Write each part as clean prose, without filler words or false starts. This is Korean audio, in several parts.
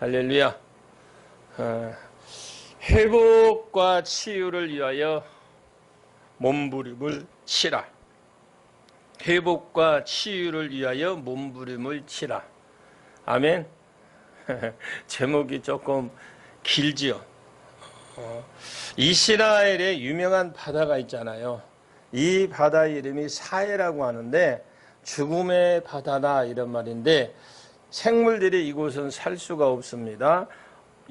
할렐루야. 회복과 치유를 위하여 몸부림을 치라. 회복과 치유를 위하여 몸부림을 치라. 아멘. 제목이 조금 길지요. 이스라엘에 유명한 바다가 있잖아요. 이 바다 이름이 사해라고 하는데 죽음의 바다다 이런 말인데 생물들이 이곳은 살 수가 없습니다.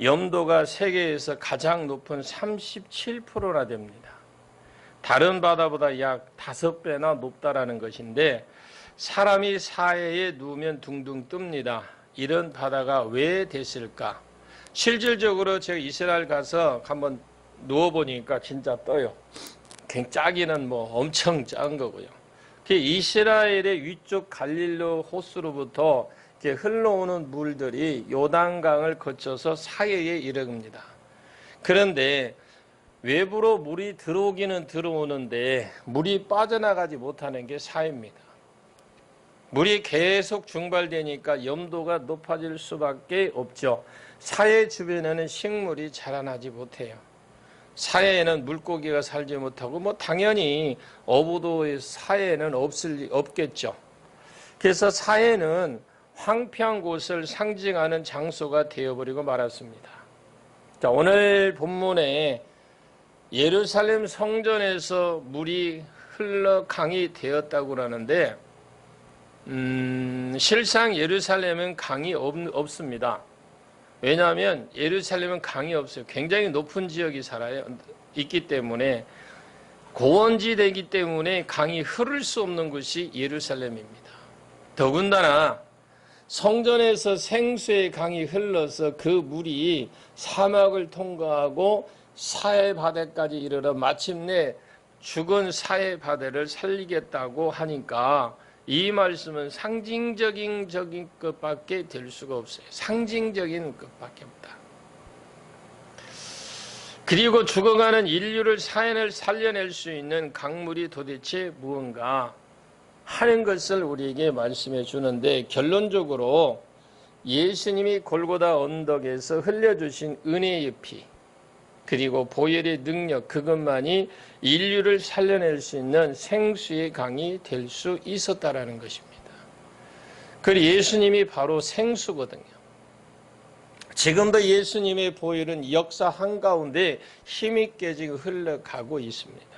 염도가 세계에서 가장 높은 37%나 됩니다. 다른 바다보다 약 5배나 높다라는 것인데 사람이 사해에 누우면 둥둥 뜹니다. 이런 바다가 왜 됐을까? 실질적으로 제가 이스라엘 가서 한번 누워보니까 진짜 떠요. 짜기는 뭐 엄청 작은 거고요. 이스라엘의 위쪽 갈릴로 호수로부터 흘러오는 물들이 요단강을 거쳐서 사해에 이르릅니다. 그런데 외부로 물이 들어오기는 들어오는데 물이 빠져나가지 못하는 게 사해입니다. 물이 계속 증발되니까 염도가 높아질 수밖에 없죠. 사해 주변에는 식물이 자라나지 못해요. 사해에는 물고기가 살지 못하고 당연히 어부도 사해에는 없겠죠. 그래서 사해는 황폐한 곳을 상징하는 장소가 되어버리고 말았습니다. 자, 오늘 본문에 예루살렘 성전에서 물이 흘러 강이 되었다고 하는데 실상 예루살렘은 강이 없습니다. 왜냐하면 예루살렘은 강이 없어요. 굉장히 높은 지역이 있기 때문에 고원지대이기 때문에 강이 흐를 수 없는 곳이 예루살렘입니다. 더군다나 성전에서 생수의 강이 흘러서 그 물이 사막을 통과하고 사해 바다까지 이르러 마침내 죽은 사해 바다를 살리겠다고 하니까 이 말씀은 상징적인 것밖에 될 수가 없어요. 상징적인 것밖에 없다. 그리고 죽어가는 인류를 사해를 살려낼 수 있는 강물이 도대체 무언가 하는 것을 우리에게 말씀해 주는데 결론적으로 예수님이 골고다 언덕에서 흘려주신 은혜의 피 그리고 보혈의 능력 그것만이 인류를 살려낼 수 있는 생수의 강이 될 수 있었다라는 것입니다. 그리고 예수님이 바로 생수거든요. 지금도 예수님의 보혈은 역사 한가운데 힘있게 지금 흘러가고 있습니다.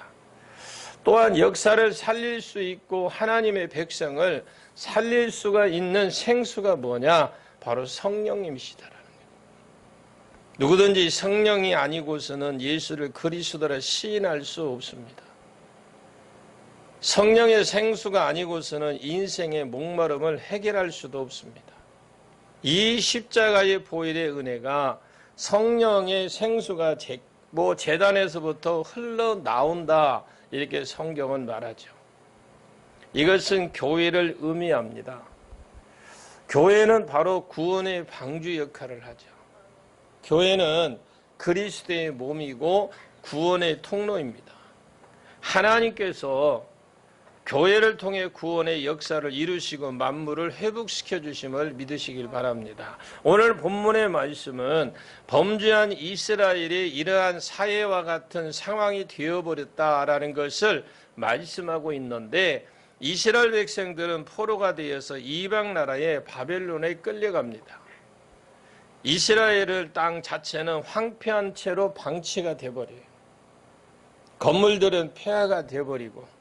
또한 역사를 살릴 수 있고 하나님의 백성을 살릴 수가 있는 생수가 뭐냐? 바로 성령님이시다라는 거예요. 누구든지 성령이 아니고서는 예수를 그리스도라 시인할 수 없습니다. 성령의 생수가 아니고서는 인생의 목마름을 해결할 수도 없습니다. 이 십자가의 보혈의 은혜가 성령의 생수가 제단에서부터 흘러나온다. 이렇게 성경은 말하죠. 이것은 교회를 의미합니다. 교회는 바로 구원의 방주 역할을 하죠. 교회는 그리스도의 몸이고 구원의 통로입니다. 하나님께서 교회를 통해 구원의 역사를 이루시고 만물을 회복시켜 주심을 믿으시길 바랍니다. 오늘 본문의 말씀은 범죄한 이스라엘이 이러한 사해와 같은 상황이 되어버렸다라는 것을 말씀하고 있는데 이스라엘 백성들은 포로가 되어서 이방 나라의 바벨론에 끌려갑니다. 이스라엘 땅 자체는 황폐한 채로 방치가 되어버려요. 건물들은 폐허가 되어버리고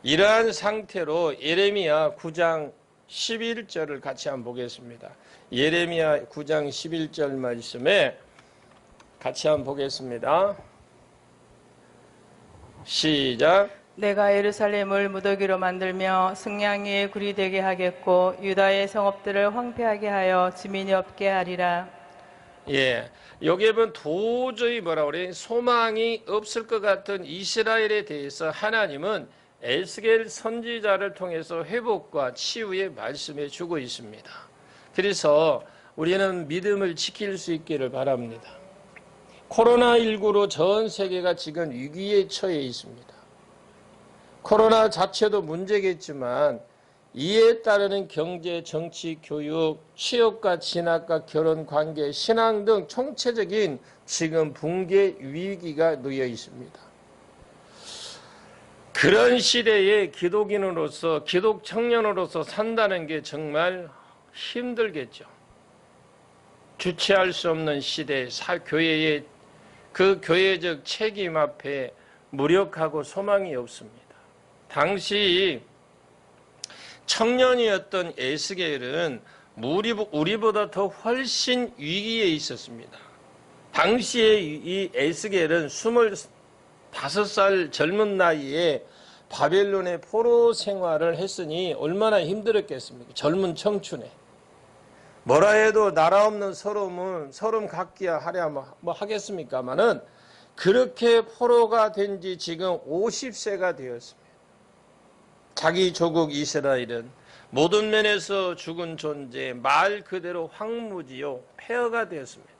이러한 상태로 예레미야 9장 11절을 같이 한번 보겠습니다. 예레미야 9장 11절 말씀에 같이 한번 보겠습니다. 시작. 내가 예루살렘을 무더기로 만들며 승냥이의 굴이 되게 하겠고 유다의 성읍들을 황폐하게 하여 지민이 없게 하리라. 예, 여기에 보면 도저히 소망이 없을 것 같은 이스라엘에 대해서 하나님은 에스겔 선지자를 통해서 회복과 치유의 말씀해 주고 있습니다. 그래서 우리는 믿음을 지킬 수 있기를 바랍니다. 코로나19로 전 세계가 지금 위기에 처해 있습니다. 코로나 자체도 문제겠지만 이에 따르는 경제, 정치, 교육, 취업과 진학과 결혼, 관계, 신앙 등 총체적인 지금 붕괴 위기가 놓여 있습니다. 그런 시대에 기독인으로서, 기독 청년으로서 산다는 게 정말 힘들겠죠. 주체할 수 없는 시대, 교회의 그 교회적 책임 앞에 무력하고 소망이 없습니다. 당시 청년이었던 에스겔은 우리보다 더 훨씬 위기에 있었습니다. 당시에 이 에스겔은 25살 젊은 나이에 바벨론의 포로 생활을 했으니 얼마나 힘들었겠습니까? 젊은 청춘에. 뭐라 해도 나라 없는 서름 갖기야 하랴 뭐 하겠습니까마는 그렇게 포로가 된 지 지금 50세가 되었습니다. 자기 조국 이스라엘은 모든 면에서 죽은 존재, 말 그대로 황무지요, 폐허가 되었습니다.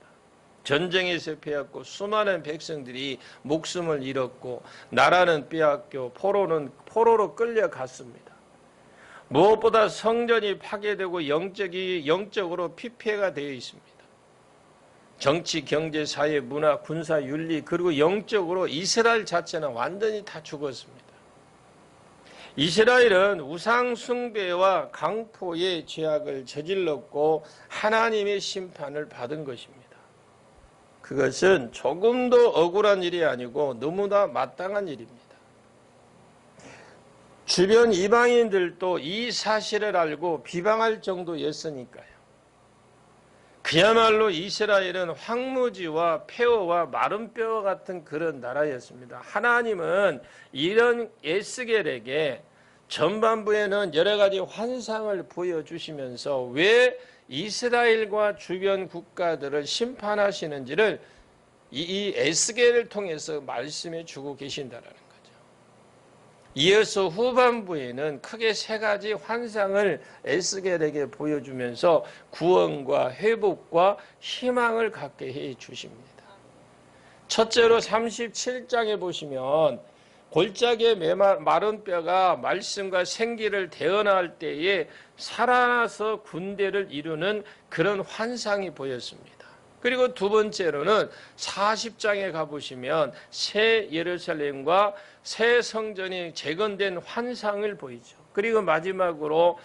전쟁에서 빼앗고 수많은 백성들이 목숨을 잃었고 나라는 빼앗겨 포로로 끌려갔습니다. 무엇보다 성전이 파괴되고 영적으로 피폐가 되어 있습니다. 정치, 경제, 사회, 문화, 군사, 윤리 그리고 영적으로 이스라엘 자체는 완전히 다 죽었습니다. 이스라엘은 우상 숭배와 강포의 죄악을 저질렀고 하나님의 심판을 받은 것입니다. 그것은 조금도 억울한 일이 아니고 너무나 마땅한 일입니다. 주변 이방인들도 이 사실을 알고 비방할 정도였으니까요. 그야말로 이스라엘은 황무지와 폐허와 마른 뼈와 같은 그런 나라였습니다. 하나님은 이런 에스겔에게 전반부에는 여러 가지 환상을 보여주시면서 왜 이스라엘과 주변 국가들을 심판하시는지를 이 에스겔을 통해서 말씀해 주고 계신다라는 거죠. 이어서 후반부에는 크게 세 가지 환상을 에스겔에게 보여주면서 구원과 회복과 희망을 갖게 해 주십니다. 첫째로 37장에 보시면 골짜기의 마른 뼈가 말씀과 생기를 대언할 때에 살아나서 군대를 이루는 그런 환상이 보였습니다. 그리고 두 번째로는 40장에 가보시면 새 예루살렘과 새 성전이 재건된 환상을 보이죠. 그리고 마지막으로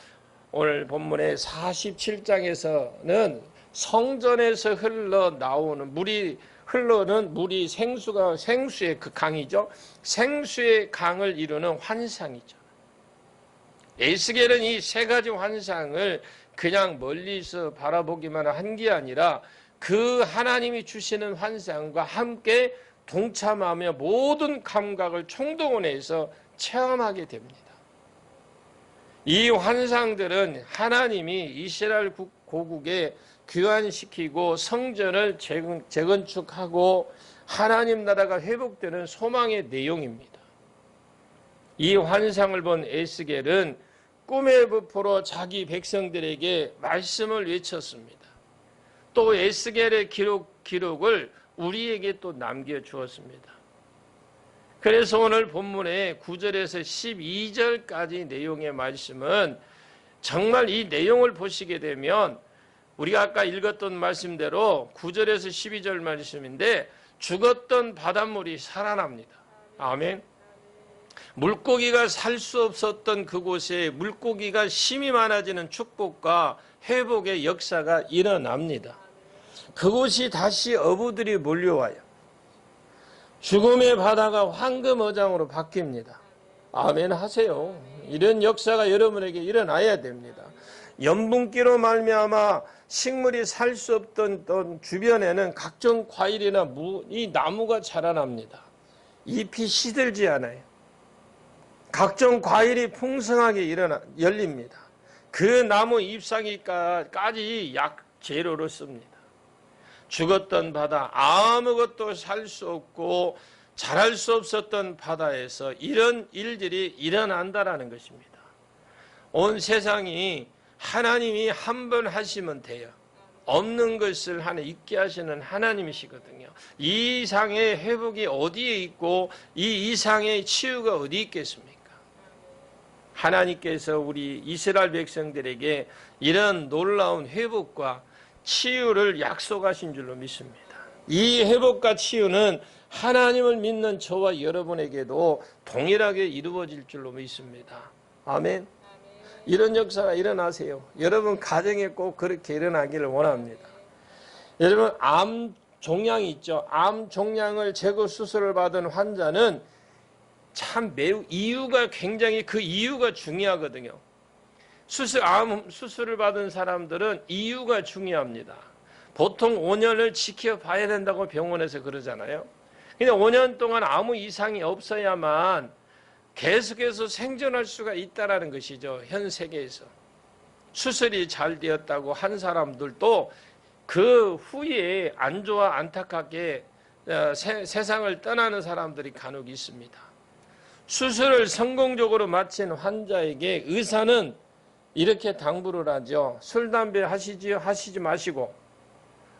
오늘 본문의 47장에서는 성전에서 흘러나오는 물이 생수의 그 강이죠. 생수의 강을 이루는 환상이죠. 에스겔은 이 세 가지 환상을 그냥 멀리서 바라보기만 한 게 아니라 그 하나님이 주시는 환상과 함께 동참하며 모든 감각을 총동원해서 체험하게 됩니다. 이 환상들은 하나님이 이스라엘 고국에 귀환시키고 성전을 재건축하고 하나님 나라가 회복되는 소망의 내용입니다. 이 환상을 본 에스겔은 꿈의 부포로 자기 백성들에게 말씀을 외쳤습니다. 또 에스겔의 기록을 우리에게 또 남겨주었습니다. 그래서 오늘 본문의 9절에서 12절까지 내용의 말씀은 정말 이 내용을 보시게 되면 우리가 아까 읽었던 말씀대로 9절에서 12절 말씀인데 죽었던 바닷물이 살아납니다. 아멘. 물고기가 살 수 없었던 그곳에 물고기가 심이 많아지는 축복과 회복의 역사가 일어납니다. 그곳이 다시 어부들이 몰려와요. 죽음의 바다가 황금어장으로 바뀝니다. 아멘 하세요. 이런 역사가 여러분에게 일어나야 됩니다. 염분기로 말미암아 식물이 살 수 없던 주변에는 각종 과일이나 이 나무가 자라납니다. 잎이 시들지 않아요. 각종 과일이 풍성하게 열립니다. 그 나무 잎사귀까지 약재료로 씁니다. 죽었던 바다, 아무것도 살 수 없고 자랄 수 없었던 바다에서 이런 일들이 일어난다라는 것입니다. 온 세상이 하나님이 한 번 하시면 돼요. 없는 것을 하나 있게 하시는 하나님이시거든요. 이 이상의 회복이 어디에 있고 이 이상의 치유가 어디 있겠습니까? 하나님께서 우리 이스라엘 백성들에게 이런 놀라운 회복과 치유를 약속하신 줄로 믿습니다. 이 회복과 치유는 하나님을 믿는 저와 여러분에게도 동일하게 이루어질 줄로 믿습니다. 아멘. 이런 역사가 일어나세요. 여러분 가정에 꼭 그렇게 일어나기를 원합니다. 여러분 암 종양이 있죠. 암 종양을 제거 수술을 받은 환자는 참 매우 이유가 굉장히 그 이유가 중요하거든요. 암 수술을 받은 사람들은 이유가 중요합니다. 보통 5년을 지켜봐야 된다고 병원에서 그러잖아요. 근데 5년 동안 아무 이상이 없어야만 계속해서 생존할 수가 있다는 것이죠. 현 세계에서. 수술이 잘 되었다고 한 사람들도 그 후에 안 좋아 안타깝게 세상을 떠나는 사람들이 간혹 있습니다. 수술을 성공적으로 마친 환자에게 의사는 이렇게 당부를 하죠. 술, 담배 하시지 마시고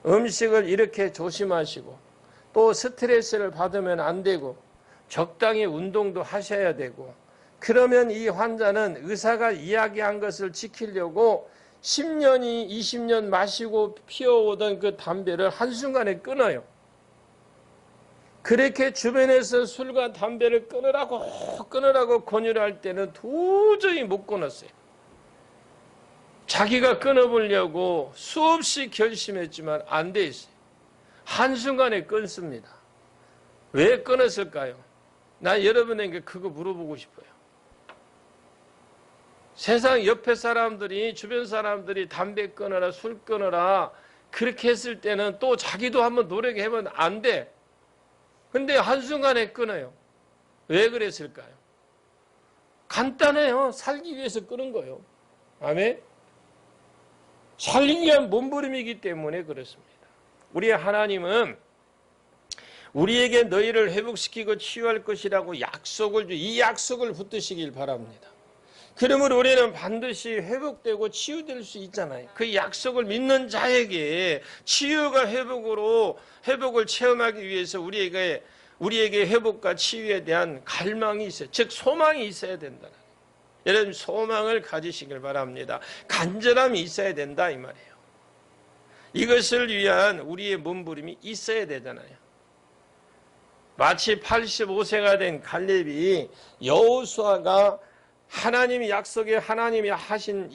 음식을 이렇게 조심하시고 또 스트레스를 받으면 안 되고 적당히 운동도 하셔야 되고 그러면 이 환자는 의사가 이야기한 것을 지키려고 10년이 20년 마시고 피워오던 그 담배를 한순간에 끊어요. 그렇게 주변에서 술과 담배를 끊으라고 권유를 할 때는 도저히 못 끊었어요. 자기가 끊어보려고 수없이 결심했지만 안 돼 있어요. 한순간에 끊습니다. 왜 끊었을까요? 나 여러분에게 그거 물어보고 싶어요. 세상 옆에 사람들이 주변 사람들이 담배 끊어라 술 끊어라 그렇게 했을 때는 또 자기도 한번 노력해보면 안 돼. 근데 한순간에 끊어요. 왜 그랬을까요? 간단해요. 살기 위해서 끊은 거예요. 아멘? 살기 위한 몸부림이기 때문에 그렇습니다. 우리 하나님은 우리에게 너희를 회복시키고 치유할 것이라고 이 약속을 붙드시길 바랍니다. 그러므로 우리는 반드시 회복되고 치유될 수 있잖아요. 그 약속을 믿는 자에게 치유가 회복을 체험하기 위해서 우리에게 회복과 치유에 대한 갈망이 있어요. 즉 소망이 있어야 된다. 여러분 소망을 가지시길 바랍니다. 간절함이 있어야 된다 이 말이에요. 이것을 위한 우리의 몸부림이 있어야 되잖아요. 마치 85세가 된 갈렙이 여호수아가 하나님이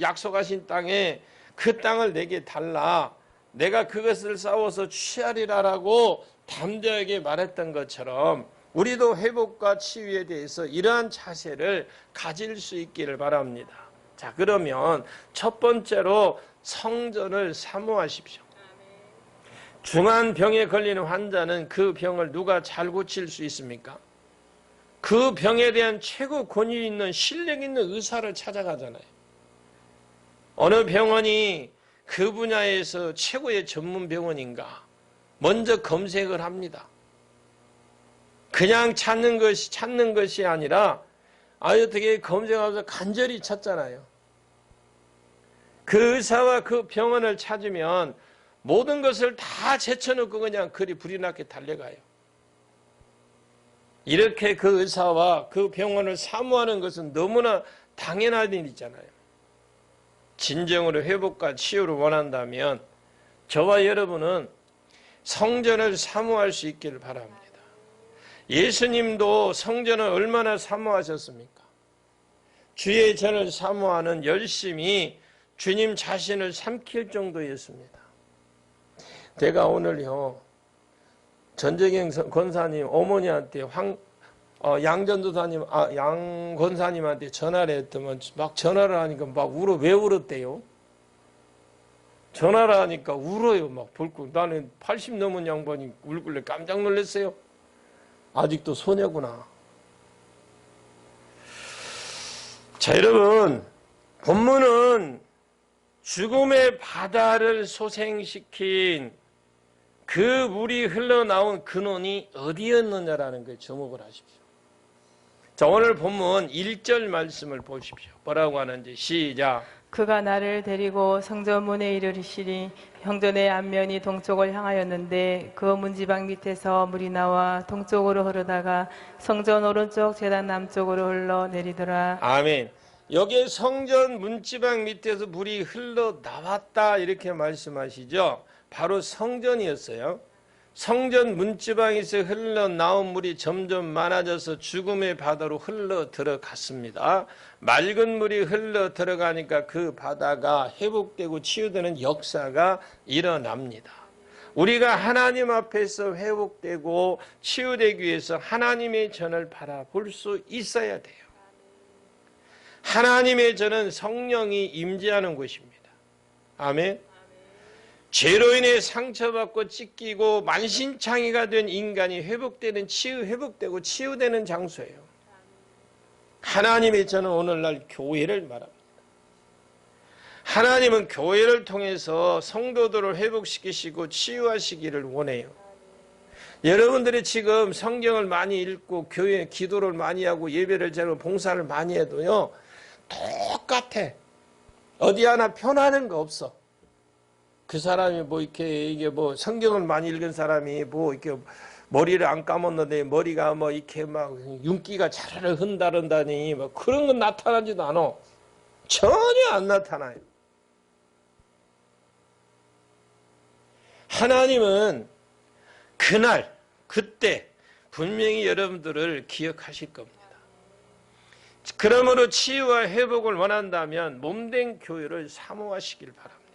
약속하신 땅에 그 땅을 내게 달라 내가 그것을 싸워서 취하리라라고 담대하게 말했던 것처럼 우리도 회복과 치유에 대해서 이러한 자세를 가질 수 있기를 바랍니다. 자, 그러면 첫 번째로 성전을 사모하십시오. 중한 병에 걸리는 환자는 그 병을 누가 잘 고칠 수 있습니까? 그 병에 대한 최고 권위 있는 실력 있는 의사를 찾아가잖아요. 어느 병원이 그 분야에서 최고의 전문 병원인가 먼저 검색을 합니다. 그냥 찾는 것이 아니라 어떻게 검색하면서 간절히 찾잖아요. 그 의사와 그 병원을 찾으면 모든 것을 다 제쳐놓고 그냥 그리 불이 나게 달려가요. 이렇게 그 의사와 그 병원을 사모하는 것은 너무나 당연한 일이잖아요. 진정으로 회복과 치유를 원한다면 저와 여러분은 성전을 사모할 수 있기를 바랍니다. 예수님도 성전을 얼마나 사모하셨습니까? 주의 전을 사모하는 열심이 주님 자신을 삼킬 정도였습니다. 제가 오늘요 전재경 권사님 어머니한테 양 권사님한테 전화를 했더니 막 전화를 하니까 왜 울었대요? 전화를 하니까 울어요. 막 벌컥. 나는 80 넘은 양반이 울길래 깜짝 놀랐어요. 아직도 소녀구나. 자, 여러분, 본문은 죽음의 바다를 소생시킨 그 물이 흘러나온 근원이 어디였느냐라는 걸 주목을 하십시오. 자, 오늘 본문 1절 말씀을 보십시오. 뭐라고 하는지 시작. 그가 나를 데리고 성전문에 이르시니 성전의 앞면이 동쪽을 향하였는데 그 문지방 밑에서 물이 나와 동쪽으로 흐르다가 성전 오른쪽 제단 남쪽으로 흘러내리더라. 아멘. 여기에 성전 문지방 밑에서 물이 흘러나왔다 이렇게 말씀하시죠. 바로 성전이었어요. 성전 문지방에서 흘러나온 물이 점점 많아져서 죽음의 바다로 흘러 들어갔습니다. 맑은 물이 흘러 들어가니까 그 바다가 회복되고 치유되는 역사가 일어납니다. 우리가 하나님 앞에서 회복되고 치유되기 위해서 하나님의 전을 바라볼 수 있어야 돼요. 하나님의 전은 성령이 임재하는 곳입니다. 아멘. 죄로 인해 상처받고 찢기고 만신창이가 된 인간이 회복되고 치유되는 장소예요. 하나님의 전은 오늘날 교회를 말합니다. 하나님은 교회를 통해서 성도들을 회복시키시고 치유하시기를 원해요. 여러분들이 지금 성경을 많이 읽고 교회 기도를 많이 하고 예배를 드리고 봉사를 많이 해도요, 똑같아. 어디 하나 편하는 거 없어. 그 사람이 이게 성경을 많이 읽은 사람이 이렇게 머리를 안 감았는데 머리가 이렇게 막 윤기가 자르르 흔다른다니 그런 건 나타나지도 않아. 전혀 안 나타나요. 하나님은 그날, 그때 분명히 여러분들을 기억하실 겁니다. 그러므로 치유와 회복을 원한다면 몸된 교회를 사모하시길 바랍니다.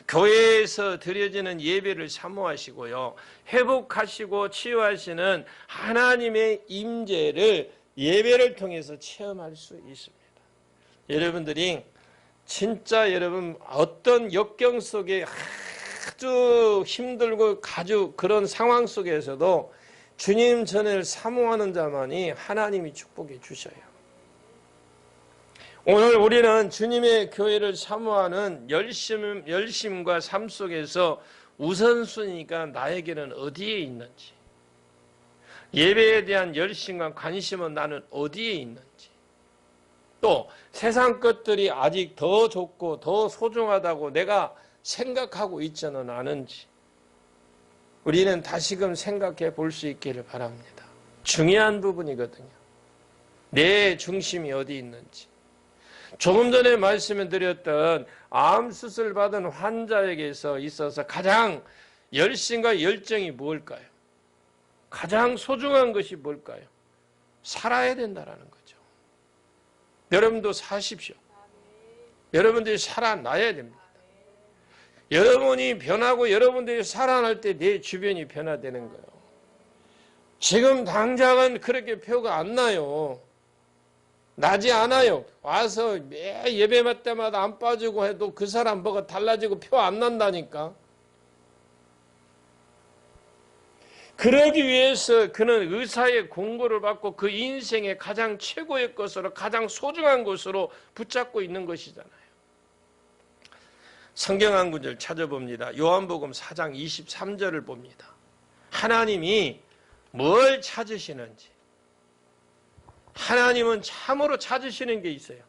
교회에서 드려지는 예배를 사모하시고요. 회복하시고 치유하시는 하나님의 임재를 예배를 통해서 체험할 수 있습니다. 여러분들이 진짜 여러분 어떤 역경 속에 아주 힘들고 아주 그런 상황 속에서도 주님 전을 사모하는 자만이 하나님이 축복해 주셔요. 오늘 우리는 주님의 교회를 사모하는 열심과 삶 속에서 우선순위가 나에게는 어디에 있는지, 예배에 대한 열심과 관심은 나는 어디에 있는지, 또 세상 것들이 아직 더 좋고 더 소중하다고 내가 생각하고 있지는 않은지 우리는 다시금 생각해 볼 수 있기를 바랍니다. 중요한 부분이거든요. 내 중심이 어디 있는지. 조금 전에 말씀을 드렸던 암 수술 받은 환자에게서 있어서 가장 열심과 열정이 뭘까요? 가장 소중한 것이 뭘까요? 살아야 된다는 거죠. 여러분도 사십시오. 여러분들이 살아나야 됩니다. 여러분이 변하고 여러분들이 살아날 때 내 주변이 변화되는 거예요. 지금 당장은 그렇게 표가 안 나요. 나지 않아요. 와서 매 예배할 때마다 안 빠지고 해도 그 사람 뭐가 달라지고 표 안 난다니까. 그러기 위해서 그는 의사의 공부를 받고 그 인생의 가장 최고의 것으로 가장 소중한 것으로 붙잡고 있는 것이잖아요. 성경 한 구절 찾아봅니다. 요한복음 4장 23절을 봅니다. 하나님이 뭘 찾으시는지, 하나님은 참으로 찾으시는 게 있어요.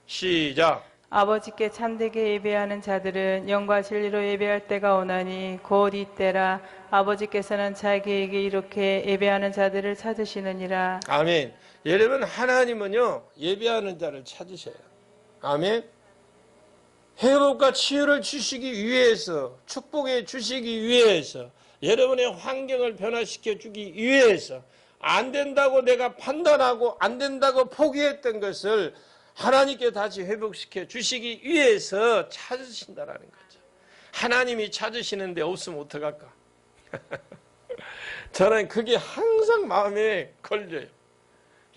시작. 아버지께 참되게 예배하는 자들은 영과 진리로 예배할 때가 오나니 곧 이때라. 아버지께서는 자기에게 이렇게 예배하는 자들을 찾으시느니라. 아멘. 여러분, 하나님은요 예배하는 자를 찾으셔요. 아멘. 회복과 치유를 주시기 위해서, 축복해 주시기 위해서, 여러분의 환경을 변화시켜 주기 위해서, 안 된다고 내가 판단하고 안 된다고 포기했던 것을 하나님께 다시 회복시켜 주시기 위해서 찾으신다라는 거죠. 하나님이 찾으시는데 없으면 어떡할까? 저는 그게 항상 마음에 걸려요.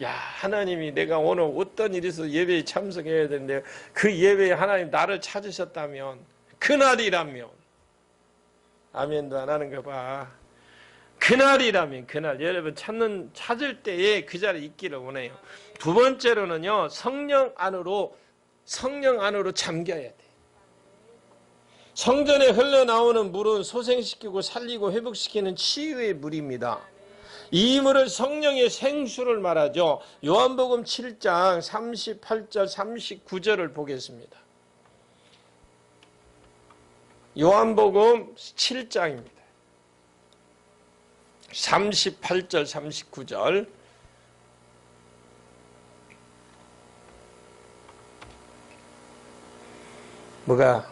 야, 하나님이 내가 오늘 어떤 일이 있어서 예배에 참석해야 되는데 그 예배에 하나님 나를 찾으셨다면, 그날이라면, 아멘도 안 하는 거 봐. 그날이라면 그날, 여러분 찾을 때에 그 자리에 있기를 원해요. 두 번째로는요, 성령 안으로 잠겨야 돼. 성전에 흘러나오는 물은 소생시키고 살리고 회복시키는 치유의 물입니다. 이 물을 성령의 생수를 말하죠. 요한복음 7장 38절 39절을 보겠습니다. 요한복음 7장입니다. 38절 39절 뭐가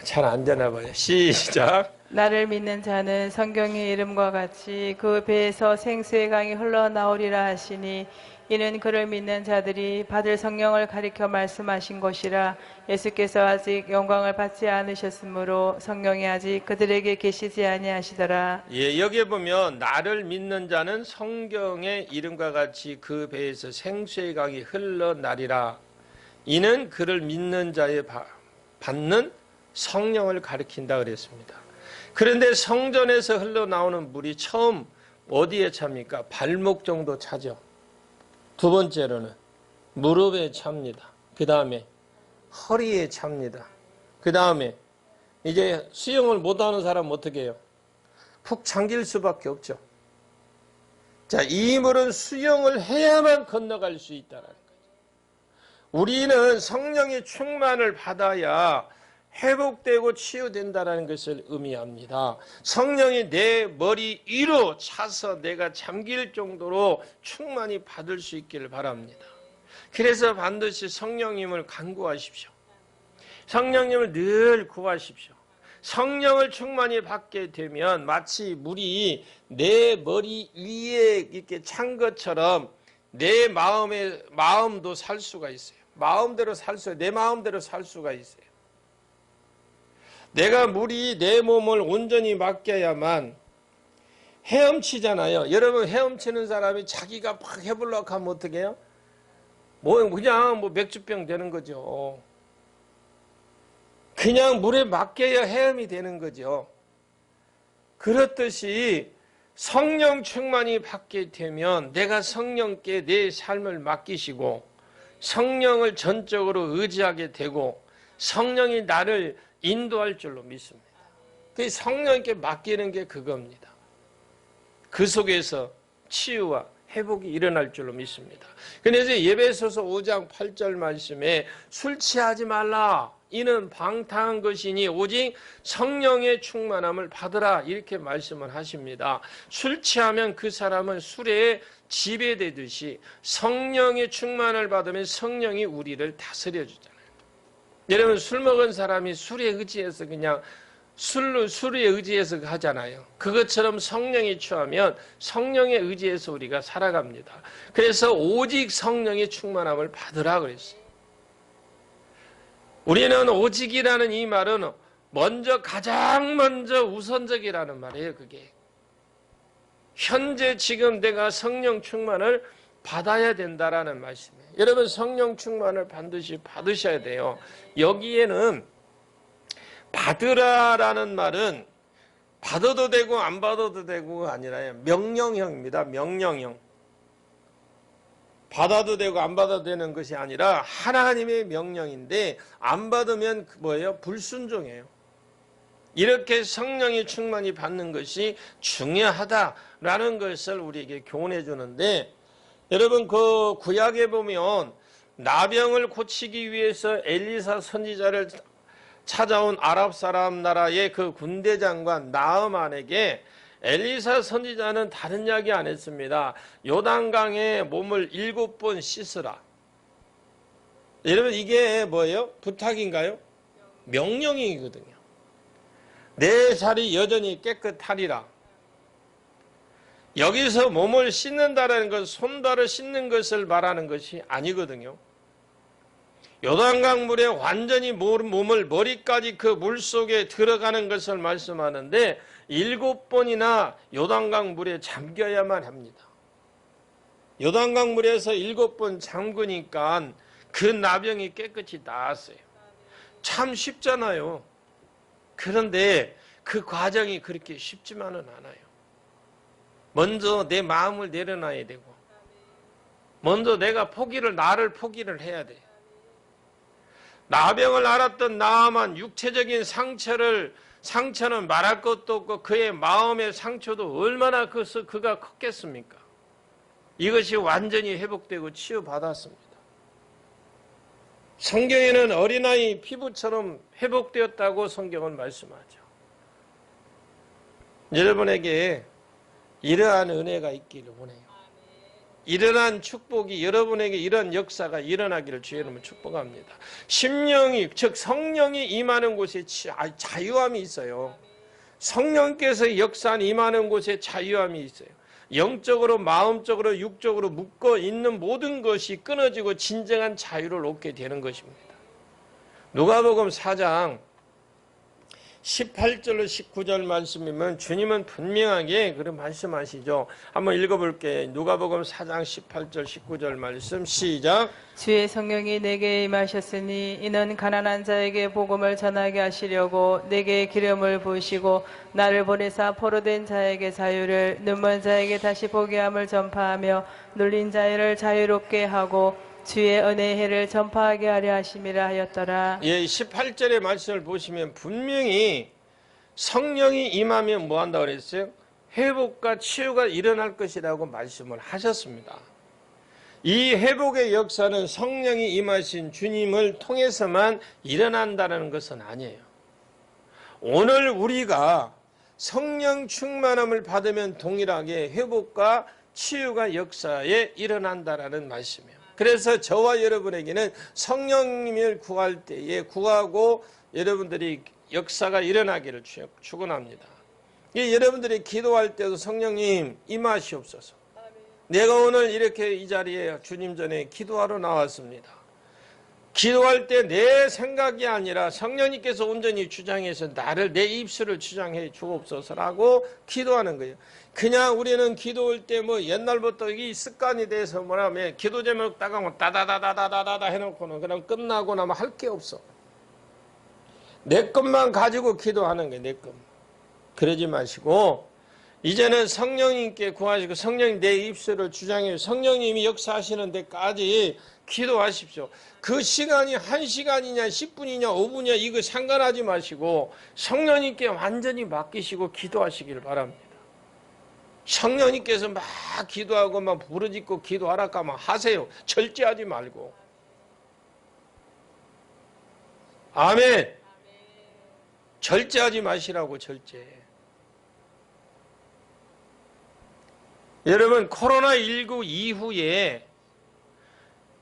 잘 안 되나 봐요. 시작. 나를 믿는 자는 성경의 이름과 같이 그 배에서 생수의 강이 흘러나오리라 하시니 이는 그를 믿는 자들이 받을 성령을 가리켜 말씀하신 것이라. 예수께서 아직 영광을 받지 않으셨으므로 성령이 아직 그들에게 계시지 아니하시더라. 예, 여기에 보면 나를 믿는 자는 성경의 이름과 같이 그 배에서 생수의 강이 흘러나리라. 이는 그를 믿는 자의 받는 성령을 가리킨다 그랬습니다. 그런데 성전에서 흘러나오는 물이 처음 어디에 찹니까? 발목 정도 차죠. 두 번째로는 무릎에 찹니다. 그 다음에 허리에 찹니다. 그 다음에 이제 수영을 못하는 사람은 어떻게 해요? 푹 잠길 수밖에 없죠. 자, 이 물은 수영을 해야만 건너갈 수 있다는 거죠. 우리는 성령의 충만을 받아야 회복되고 치유된다는 것을 의미합니다. 성령이 내 머리 위로 차서 내가 잠길 정도로 충만히 받을 수 있기를 바랍니다. 그래서 반드시 성령님을 간구하십시오. 성령님을 늘 구하십시오. 성령을 충만히 받게 되면 마치 물이 내 머리 위에 이렇게 찬 것처럼 내 마음도 살 수가 있어요. 내 마음대로 살 수가 있어요. 내가 물이 내 몸을 온전히 맡겨야만 헤엄치잖아요. 여러분 헤엄치는 사람이 자기가 막 해보려고 하면 어떻게 해요? 그냥 맥주병 되는 거죠. 그냥 물에 맡겨야 헤엄이 되는 거죠. 그렇듯이 성령 충만히 받게 되면 내가 성령께 내 삶을 맡기시고 성령을 전적으로 의지하게 되고 성령이 나를 인도할 줄로 믿습니다. 그 성령께 맡기는 게 그겁니다. 그 속에서 치유와 회복이 일어날 줄로 믿습니다. 그래서 에베소서 5장 8절 말씀에 술 취하지 말라. 이는 방탕한 것이니 오직 성령의 충만함을 받으라. 이렇게 말씀을 하십니다. 술 취하면 그 사람은 술에 지배되듯이 성령의 충만을 받으면 성령이 우리를 다스려 주잖아요. 여러분 술 먹은 사람이 술에 의지해서 그냥 술에 의지해서 하잖아요. 그것처럼 성령이 취하면 성령에 의지해서 우리가 살아갑니다. 그래서 오직 성령의 충만함을 받으라 그랬어요. 우리는 오직이라는 이 말은 가장 먼저 우선적이라는 말이에요. 그게 현재 지금 내가 성령 충만을 받아야 된다라는 말씀이에요. 여러분 성령 충만을 반드시 받으셔야 돼요. 여기에는 받으라라는 말은 받아도 되고 안 받아도 되고가 아니라 명령형입니다. 명령형. 받아도 되고 안 받아도 되는 것이 아니라 하나님의 명령인데 안 받으면 뭐예요? 불순종이에요. 이렇게 성령이 충만히 받는 것이 중요하다라는 것을 우리에게 교훈해 주는데 여러분 그 구약에 보면 나병을 고치기 위해서 엘리사 선지자를 찾아온 아랍 사람 나라의 그 군대 장관 나흐만에게 엘리사 선지자는 다른 이야기 안 했습니다. 요단강에 몸을 7번 씻으라. 여러분 이게 뭐예요? 부탁인가요? 명령이거든요. 내 살이 여전히 깨끗하리라. 여기서 몸을 씻는다는 것은 손발을 씻는 것을 말하는 것이 아니거든요. 요단강 물에 완전히 몸을 머리까지 그 물속에 들어가는 것을 말씀하는데 7번이나 요단강 물에 잠겨야만 합니다. 요단강 물에서 7번 잠그니까 그 나병이 깨끗이 나았어요. 참 쉽잖아요. 그런데 그 과정이 그렇게 쉽지만은 않아요. 먼저 내 마음을 내려놔야 되고 먼저 내가 나를 포기를 해야 돼. 나병을 앓았던 나아만 육체적인 상처는 말할 것도 없고 그의 마음의 상처도 얼마나 그가 컸겠습니까? 이것이 완전히 회복되고 치유받았습니다. 성경에는 어린아이 피부처럼 회복되었다고 성경은 말씀하죠. 여러분에게 이러한 은혜가 있기를 원해요. 일어난 축복이 여러분에게 이런 역사가 일어나기를 주의 이름으로 축복합니다. 심령이 즉 성령이 임하는 곳에 자유함이 있어요. 성령께서 역사한 임하는 곳에 자유함이 있어요. 영적으로 마음적으로 육적으로 묶어 있는 모든 것이 끊어지고 진정한 자유를 얻게 되는 것입니다. 누가복음 4장 18절로 19절 말씀이면 주님은 분명하게 그런 말씀하시죠. 한번 읽어볼게요. 누가복음 4장 18절 19절 말씀 시작. 주의 성령이 내게 임하셨으니 이는 가난한 자에게 복음을 전하게 하시려고 내게 기름을 부으시고 나를 보내사 포로된 자에게 자유를 눈먼 자에게 다시 보게 함을 전파하며 눌린 자를 자유롭게 하고 주의 은혜의 해를 전파하게 하려 하심이라 하였더라. 예, 18절의 말씀을 보시면 분명히 성령이 임하면 뭐 한다고 그랬어요? 회복과 치유가 일어날 것이라고 말씀을 하셨습니다. 이 회복의 역사는 성령이 임하신 주님을 통해서만 일어난다는 것은 아니에요. 오늘 우리가 성령 충만함을 받으면 동일하게 회복과 치유가 역사에 일어난다는 말씀이에요. 그래서 저와 여러분에게는 성령님을 구할 때에 구하고 여러분들이 역사가 일어나기를 축원합니다. 여러분들이 기도할 때도 성령님 임하시옵소서. 내가 오늘 이렇게 이 자리에 주님 전에 기도하러 나왔습니다. 기도할 때 내 생각이 아니라 성령님께서 온전히 주장해서 나를 내 입술을 주장해 주옵소서라고 기도하는 거예요. 그냥 우리는 기도할 때 뭐 옛날부터 이 습관이 돼서 뭐냐면 기도 제목 따가면 따다다다다다다 해놓고는 그냥 끝나고 나면 할 게 없어. 내 것만 가지고 기도하는 거예요. 내 것. 그러지 마시고 이제는 성령님께 구하시고 성령님 내 입술을 주장해 성령님이 역사하시는 데까지 기도하십시오. 그 시간이 1시간이냐 10분이냐 5분이냐 이거 상관하지 마시고 성령님께 완전히 맡기시고 기도하시길 바랍니다. 성령님께서 막 기도하고 막 부르짖고 기도하라고 하면 하세요. 절제하지 말고. 아멘. 절제하지 마시라고 절제. 여러분 코로나19 이후에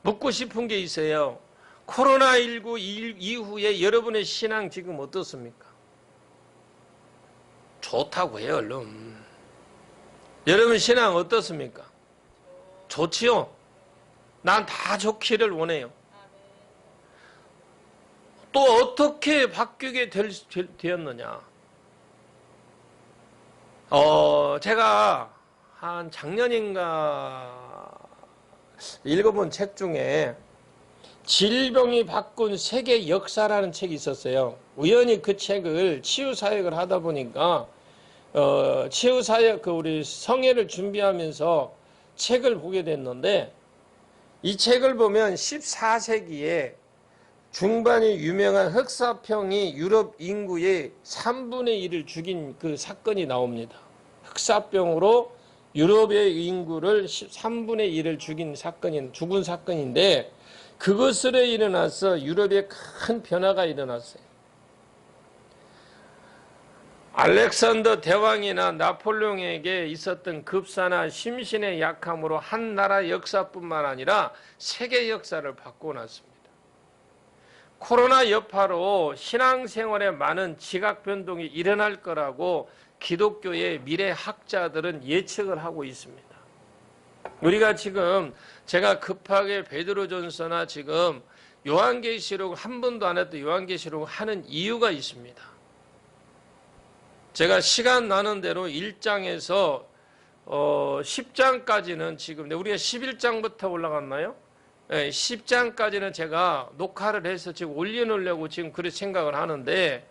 묻고 싶은 게 있어요. 코로나19 이후에 여러분의 신앙 지금 어떻습니까? 좋다고 해요, 얼른. 여러분 신앙 어떻습니까? 좋지요? 난 다 좋기를 원해요. 또 어떻게 바뀌게 되었느냐? 제가 한 작년인가 읽어본 책 중에 질병이 바꾼 세계 역사라는 책이 있었어요. 우연히 그 책을 치유사역을 하다 보니까 치유사역 우리 성회를 준비하면서 책을 보게 됐는데 이 책을 보면 14세기에 중반에 유명한 흑사병이 유럽 인구의 3분의 1을 죽인 그 사건이 나옵니다. 흑사병으로 유럽의 인구를 3분의 1을 죽은 사건인데 그것으로 일어나서 유럽에 큰 변화가 일어났어요. 알렉산더 대왕이나 나폴레옹에게 있었던 급사나 심신의 약함으로 한 나라 역사뿐만 아니라 세계 역사를 바꿔놨습니다. 코로나 여파로 신앙생활에 많은 지각 변동이 일어날 거라고 기독교의 미래학자들은 예측을 하고 있습니다. 우리가 지금 제가 급하게 베드로전서나 지금 요한계시록 한 번도 안 했던 요한계시록을 하는 이유가 있습니다. 제가 시간 나는 대로 1장에서 10장까지는 지금 우리가 11장부터 올라갔나요? 네, 10장까지는 제가 녹화를 해서 지금 올려놓으려고 지금 그렇게 생각을 하는데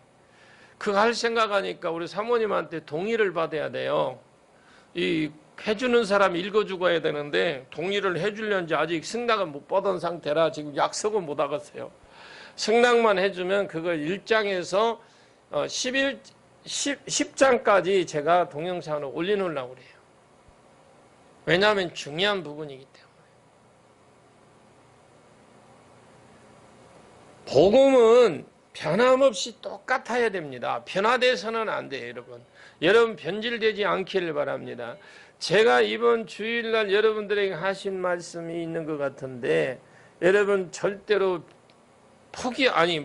그거 할 생각하니까 우리 사모님한테 동의를 받아야 돼요. 이 해주는 사람 읽어주고 해야 되는데 동의를 해주려는지 아직 승낙을 못 받은 상태라 지금 약속은 못 하겠어요. 승낙만 해주면 그걸 1장에서 10장까지 제가 동영상을 올려놓으려고 그래요. 왜냐하면 중요한 부분이기 때문에. 복음은 변함없이 똑같아야 됩니다. 변화돼서는 안 돼요, 여러분. 여러분 변질되지 않기를 바랍니다. 제가 이번 주일날 여러분들에게 하신 말씀이 있는 것 같은데 여러분 절대로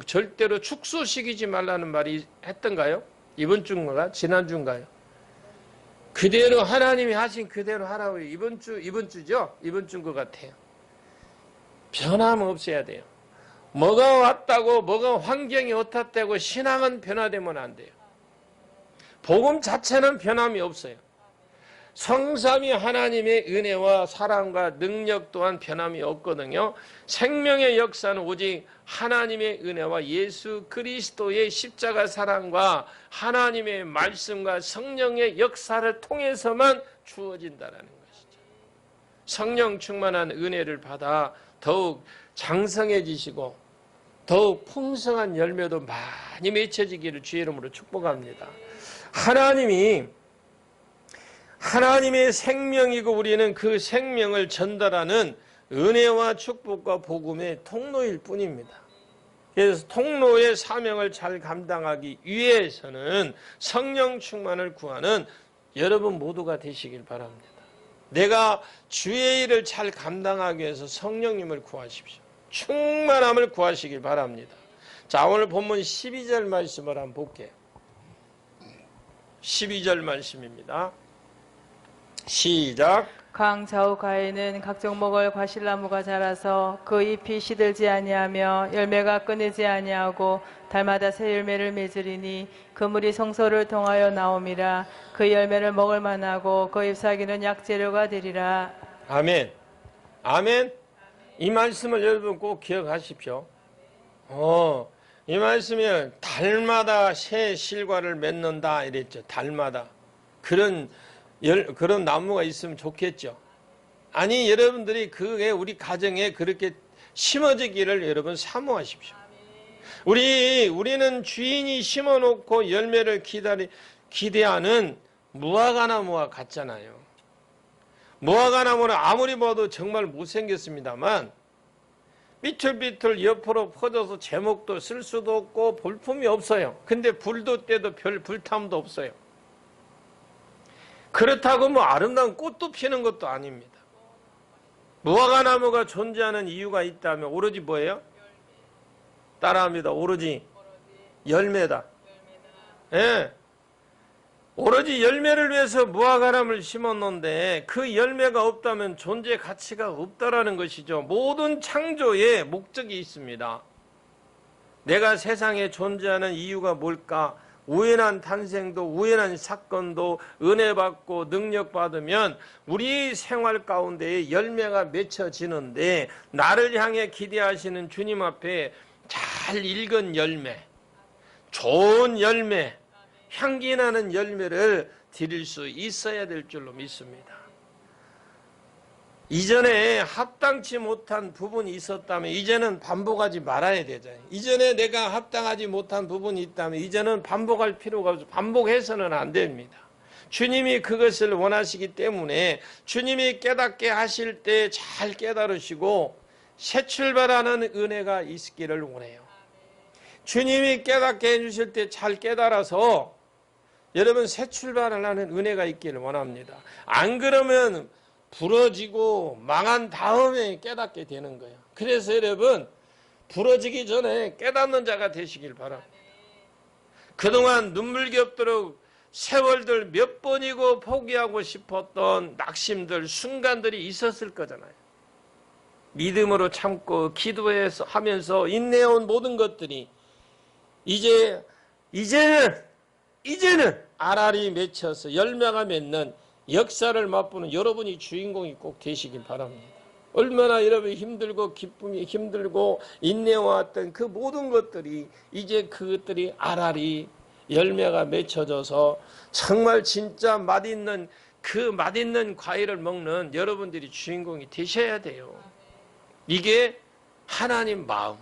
절대로 축소시키지 말라는 말이 했던가요? 이번 주인가? 지난 주인가요? 그대로 하나님이 하신 그대로 하라고. 이번 주죠? 이번 주인 것 같아요. 변함없어야 돼요. 뭐가 왔다고 뭐가 환경이 어떻다고 신앙은 변화되면 안 돼요. 복음 자체는 변함이 없어요. 성삼위 하나님의 은혜와 사랑과 능력 또한 변함이 없거든요. 생명의 역사는 오직 하나님의 은혜와 예수 그리스도의 십자가 사랑과 하나님의 말씀과 성령의 역사를 통해서만 주어진다는 것이죠. 성령 충만한 은혜를 받아 더욱 장성해지시고 더욱 풍성한 열매도 많이 맺혀지기를 주의 이름으로 축복합니다. 하나님의 생명이고 우리는 그 생명을 전달하는 은혜와 축복과 복음의 통로일 뿐입니다. 그래서 통로의 사명을 잘 감당하기 위해서는 성령 충만을 구하는 여러분 모두가 되시길 바랍니다. 내가 주의 일을 잘 감당하기 위해서 성령님을 구하십시오. 충만함을 구하시길 바랍니다. 자, 오늘 본문 12절 말씀을 한번 볼게요. 12절 말씀입니다. 시작. 강 좌우가에는 각종 먹을 과실나무가 자라서 그 잎이 시들지 아니하며 열매가 끊이지 아니하고 달마다 새 열매를 맺으리니 그 물이 성소를 통하여 나옴이라. 그 열매를 먹을 만하고 그 잎사귀는 약재료가 되리라. 아멘. 아멘. 이 말씀을 여러분 꼭 기억하십시오. 이 말씀이 달마다 새 실과를 맺는다 이랬죠. 달마다. 그런 나무가 있으면 좋겠죠. 아니, 여러분들이 그게 우리 가정에 그렇게 심어지기를 여러분 사모하십시오. 우리는 주인이 심어놓고 열매를 기대하는 무화과나무와 같잖아요. 무화과나무는 아무리 봐도 정말 못생겼습니다만 삐뚤삐뚤 옆으로 퍼져서 제목도 쓸 수도 없고 볼품이 없어요. 근데 불도 떼도 별 불탐도 없어요. 그렇다고 뭐 아름다운 꽃도 피는 것도 아닙니다. 무화과나무가 존재하는 이유가 있다면 오로지 뭐예요? 따라합니다. 오로지 열매다. 예. 오로지 열매를 위해서 무화과나무를 심었는데 그 열매가 없다면 존재 가치가 없다라는 것이죠. 모든 창조에 목적이 있습니다. 내가 세상에 존재하는 이유가 뭘까? 우연한 탄생도 우연한 사건도 은혜 받고 능력 받으면 우리 생활 가운데에 열매가 맺혀지는데 나를 향해 기대하시는 주님 앞에 잘 익은 열매, 좋은 열매, 향기 나는 열매를 드릴 수 있어야 될 줄로 믿습니다. 이전에 합당치 못한 부분이 있었다면 이제는 반복하지 말아야 되잖아요. 이전에 내가 합당하지 못한 부분이 있다면 이제는 반복할 필요가 없어요. 반복해서는 안 됩니다. 주님이 그것을 원하시기 때문에 주님이 깨닫게 하실 때 잘 깨달으시고 새 출발하는 은혜가 있기를 원해요. 주님이 깨닫게 해주실 때 잘 깨달아서 여러분 새 출발을 하는 은혜가 있기를 원합니다. 안 그러면 부러지고 망한 다음에 깨닫게 되는 거예요. 그래서 여러분 부러지기 전에 깨닫는 자가 되시길 바랍니다. 그동안 눈물겹도록 세월들 몇 번이고 포기하고 싶었던 낙심들, 순간들이 있었을 거잖아요. 믿음으로 참고 기도해서 하면서 인내해온 모든 것들이 이제는 알알이 맺혀서 열매가 맺는 역사를 맛보는 여러분이 주인공이 꼭 되시길 바랍니다. 얼마나 여러분이 힘들고 기쁨이 힘들고 인내해왔던 그 모든 것들이 이제 그것들이 알알이 열매가 맺혀져서 정말 진짜 맛있는 그 맛있는 과일을 먹는 여러분들이 주인공이 되셔야 돼요. 이게 하나님 마음.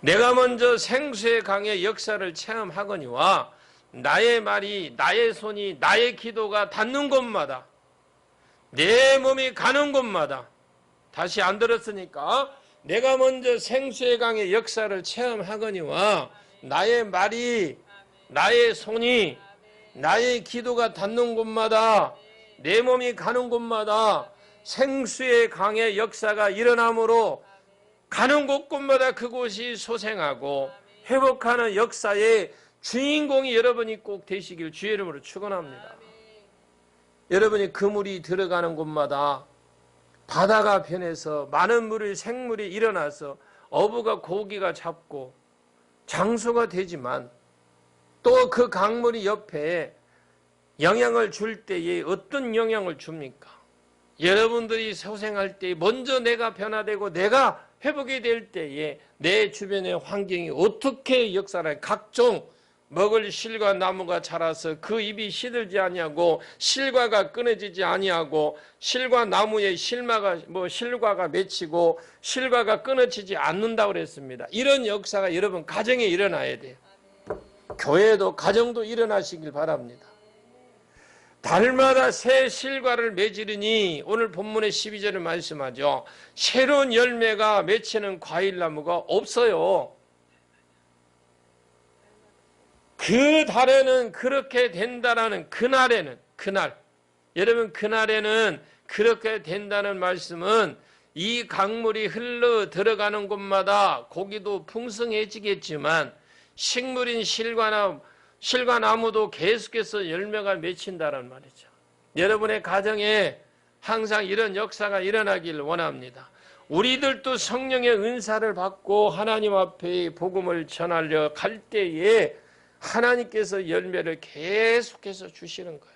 내가 먼저 생수의 강의 역사를 체험하거니와 나의 말이 나의 손이 나의 기도가 닿는 곳마다 내 몸이 가는 곳마다 다시 안 들었으니까 내가 먼저 생수의 강의 역사를 체험하거니와 나의 말이 나의 손이 나의 기도가 닿는 곳마다, 내 몸이 가는 곳마다 생수의 강의 역사가 일어나므로 가는 곳곳마다 그곳이 소생하고 회복하는 역사의 주인공이 여러분이 꼭 되시길 주의 이름으로 축원합니다. 여러분이 그 물이 들어가는 곳마다 바다가 변해서 많은 물이 생물이 일어나서 어부가 고기가 잡고 장소가 되지만 또 그 강물이 옆에 영향을 줄 때에 어떤 영향을 줍니까? 여러분들이 소생할 때 먼저 내가 변화되고 내가 회복이 될 때에 내 주변의 환경이 어떻게 역사를 각종 먹을 실과 나무가 자라서 그 잎이 시들지 아니하고 실과가 끊어지지 아니하고 실과 나무에 실과가 맺히고 실과가 끊어지지 않는다고 그랬습니다. 이런 역사가 여러분 가정에 일어나야 돼요. 교회도 가정도 일어나시길 바랍니다. 달마다 새 실과를 맺으리니 오늘 본문의 12절을 말씀하죠. 새로운 열매가 맺히는 과일나무가 없어요. 그 달에는 그렇게 된다라는 여러분 그날에는 그렇게 된다는 말씀은 이 강물이 흘러 들어가는 곳마다 고기도 풍성해지겠지만 식물인 실과나무도 계속해서 열매가 맺힌다는 말이죠. 여러분의 가정에 항상 이런 역사가 일어나길 원합니다. 우리들도 성령의 은사를 받고 하나님 앞에 복음을 전하려 갈 때에 하나님께서 열매를 계속해서 주시는 거예요.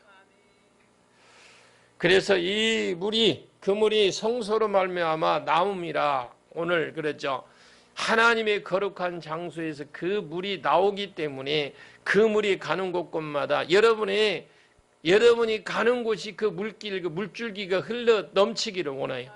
그래서 그 물이 성소로 말미암아 나옴이라 오늘 그랬죠. 하나님의 거룩한 장소에서 그 물이 나오기 때문에 그 물이 가는 곳곳마다 여러분이 가는 곳이 그 물줄기가 흘러 넘치기를 원해요.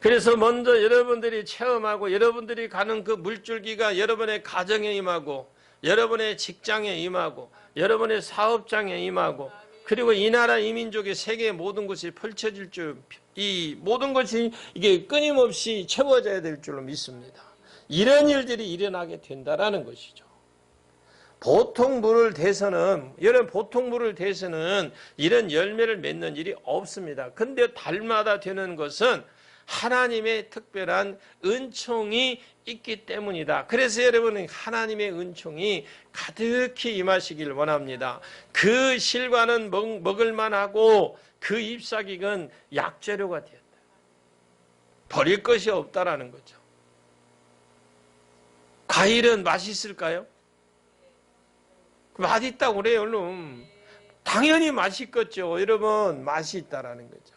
그래서 먼저 여러분들이 체험하고 여러분들이 가는 그 물줄기가 여러분의 가정에 임하고 여러분의 직장에 임하고 여러분의 사업장에 임하고 그리고 이 나라 이 민족의 세계 모든 것이 펼쳐질 줄 이 모든 것이 이게 끊임없이 채워져야 될 줄로 믿습니다. 이런 일들이 일어나게 된다라는 것이죠. 보통 물을 대서는 이런 열매를 맺는 일이 없습니다. 근데 달마다 되는 것은 하나님의 특별한 은총이 있기 때문이다. 그래서 여러분은 하나님의 은총이 가득히 임하시길 원합니다. 그 실과는 먹을 만하고 그 잎사귀는 약재료가 되었다. 버릴 것이 없다라는 거죠. 과일은 맛있을까요? 맛있다고 그래요, 얼른. 당연히 맛있겠죠. 여러분, 맛이 있다라는 거죠.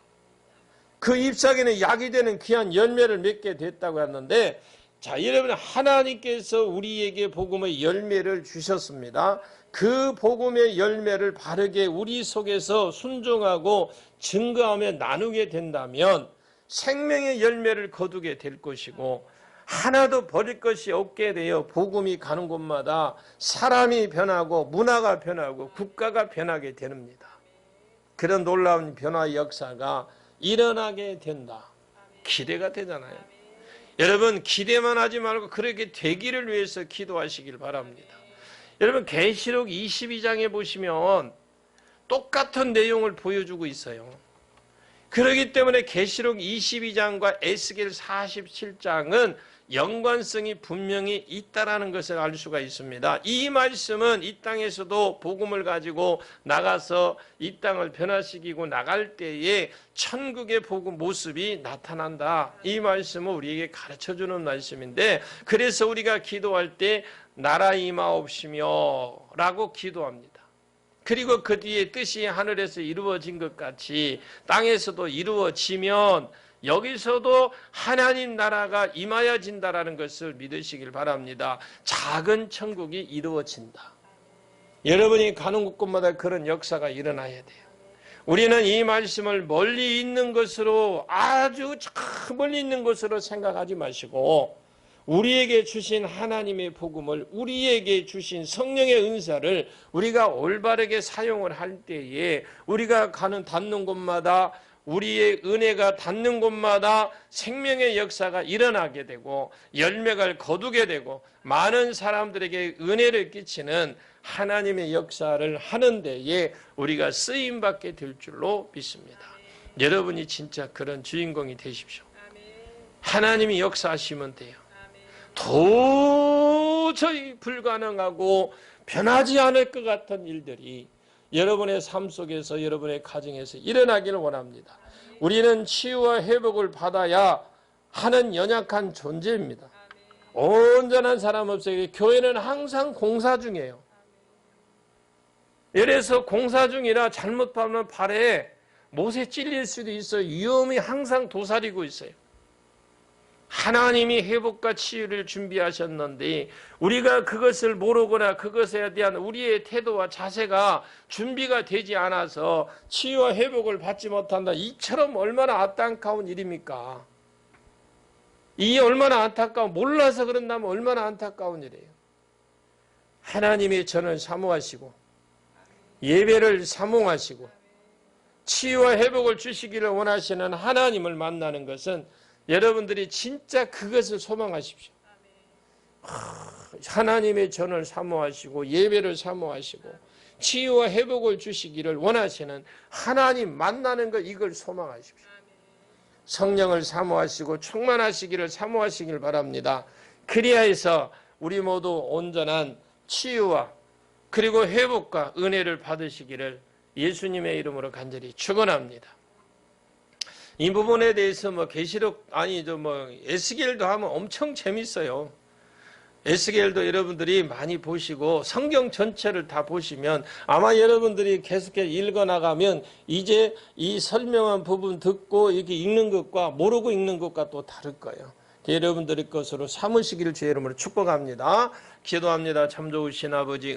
그 잎사귀는 약이 되는 귀한 열매를 맺게 됐다고 했는데, 자, 여러분, 하나님께서 우리에게 복음의 열매를 주셨습니다. 그 복음의 열매를 바르게 우리 속에서 순종하고 증거하며 나누게 된다면 생명의 열매를 거두게 될 것이고 하나도 버릴 것이 없게 되어 복음이 가는 곳마다 사람이 변하고 문화가 변하고 국가가 변하게 됩니다. 그런 놀라운 변화의 역사가 일어나게 된다. 기대가 되잖아요. 여러분 기대만 하지 말고 그렇게 되기를 위해서 기도하시길 바랍니다. 여러분 계시록 22장에 보시면 똑같은 내용을 보여주고 있어요. 그렇기 때문에 계시록 22장과 에스겔 47장은 연관성이 분명히 있다라는 것을 알 수가 있습니다. 이 말씀은 이 땅에서도 복음을 가지고 나가서 이 땅을 변화시키고 나갈 때에 천국의 복음 모습이 나타난다. 이 말씀은 우리에게 가르쳐주는 말씀인데 그래서 우리가 기도할 때 나라 임하옵시며 라고 기도합니다. 그리고 그 뒤에 뜻이 하늘에서 이루어진 것 같이 땅에서도 이루어지면 여기서도 하나님 나라가 임하여진다라는 것을 믿으시길 바랍니다. 작은 천국이 이루어진다. 여러분이 가는 곳곳마다 그런 역사가 일어나야 돼요. 우리는 이 말씀을 멀리 있는 것으로 아주 저 멀리 있는 것으로 생각하지 마시고 우리에게 주신 하나님의 복음을 우리에게 주신 성령의 은사를 우리가 올바르게 사용을 할 때에 우리가 닿는 곳마다 우리의 은혜가 닿는 곳마다 생명의 역사가 일어나게 되고 열매를 거두게 되고 많은 사람들에게 은혜를 끼치는 하나님의 역사를 하는 데에 우리가 쓰임받게 될 줄로 믿습니다. 여러분이 진짜 그런 주인공이 되십시오. 하나님이 역사하시면 돼요. 도저히 불가능하고 변하지 않을 것 같은 일들이 여러분의 삶 속에서 여러분의 가정에서 일어나기를 원합니다. 우리는 치유와 회복을 받아야 하는 연약한 존재입니다. 온전한 사람 없어요. 교회는 항상 공사 중이에요. 이래서 공사 중이라 잘못하면 발에 못에 찔릴 수도 있어요. 위험이 항상 도사리고 있어요. 하나님이 회복과 치유를 준비하셨는데 우리가 그것을 모르거나 그것에 대한 우리의 태도와 자세가 준비가 되지 않아서 치유와 회복을 받지 못한다. 이처럼 얼마나 안타까운 일입니까? 이 얼마나 안타까운, 몰라서 그런다면 얼마나 안타까운 일이에요. 하나님이 저를 사모하시고 예배를 사모하시고 치유와 회복을 주시기를 원하시는 하나님을 만나는 것은 여러분들이 진짜 그것을 소망하십시오. 하나님의 전을 사모하시고 예배를 사모하시고 치유와 회복을 주시기를 원하시는 하나님 만나는 것, 이걸 소망하십시오. 성령을 사모하시고 충만하시기를 사모하시길 바랍니다. 그리하여서 우리 모두 온전한 치유와 그리고 회복과 은혜를 받으시기를 예수님의 이름으로 간절히 축원합니다. 이 부분에 대해서 계시록 에스겔도 하면 엄청 재밌어요. 에스겔도 여러분들이 많이 보시고 성경 전체를 다 보시면 아마 여러분들이 계속해서 읽어나가면 이제 이 설명한 부분 듣고 이렇게 읽는 것과 모르고 읽는 것과 또 다를 거예요. 여러분들의 것으로 삼으시기를 주의 이름으로 축복합니다. 기도합니다. 참 좋으신 아버지,